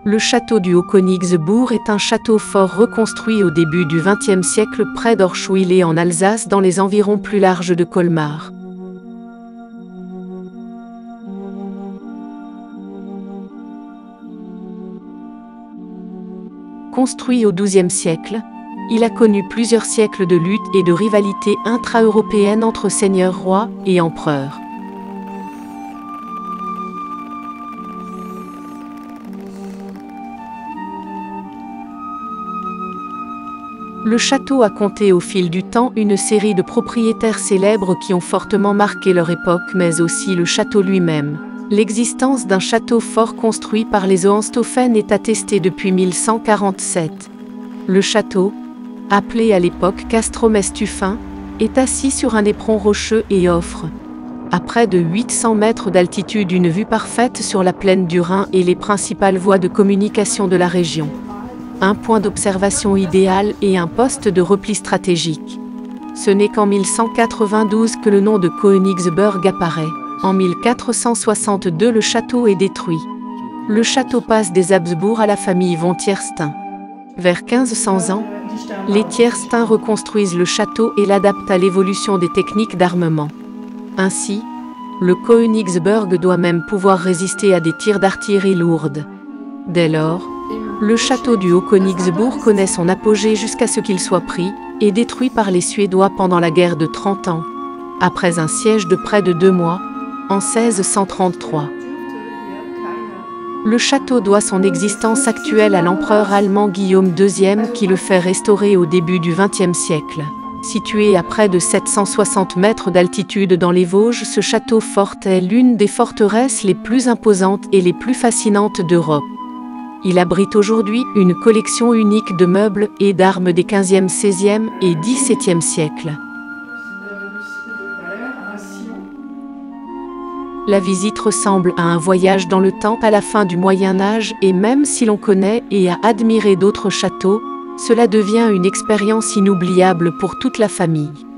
Le château du Haut-Königsbourg est un château fort reconstruit au début du XXe siècle près d'Orschwil en Alsace dans les environs plus larges de Colmar. Construit au XIIe siècle, il a connu plusieurs siècles de lutte et de rivalité intra-européenne entre seigneurs rois et empereurs. Le château a compté au fil du temps une série de propriétaires célèbres qui ont fortement marqué leur époque, mais aussi le château lui-même. L'existence d'un château fort construit par les Hohenstaufen est attestée depuis 1147. Le château, appelé à l'époque Castromestufin, est assis sur un éperon rocheux et offre, à près de 800 mètres d'altitude, une vue parfaite sur la plaine du Rhin et les principales voies de communication de la région. Un point d'observation idéal et un poste de repli stratégique. Ce n'est qu'en 1192 que le nom de Königsberg apparaît. En 1462, le château est détruit. Le château passe des Habsbourg à la famille von Thierstein. Vers 1500 ans, les Thierstein reconstruisent le château et l'adaptent à l'évolution des techniques d'armement. Ainsi, le Königsberg doit même pouvoir résister à des tirs d'artillerie lourde. Dès lors, le château du Haut-Königsbourg connaît son apogée jusqu'à ce qu'il soit pris et détruit par les Suédois pendant la guerre de 30 ans, après un siège de près de 2 mois, en 1633. Le château doit son existence actuelle à l'empereur allemand Guillaume II qui le fait restaurer au début du XXe siècle. Situé à près de 760 mètres d'altitude dans les Vosges, ce château fort est l'une des forteresses les plus imposantes et les plus fascinantes d'Europe. Il abrite aujourd'hui une collection unique de meubles et d'armes des XVe, XVIe et XVIIe siècles. La visite ressemble à un voyage dans le temps à la fin du Moyen Âge et même si l'on connaît et a admiré d'autres châteaux, cela devient une expérience inoubliable pour toute la famille.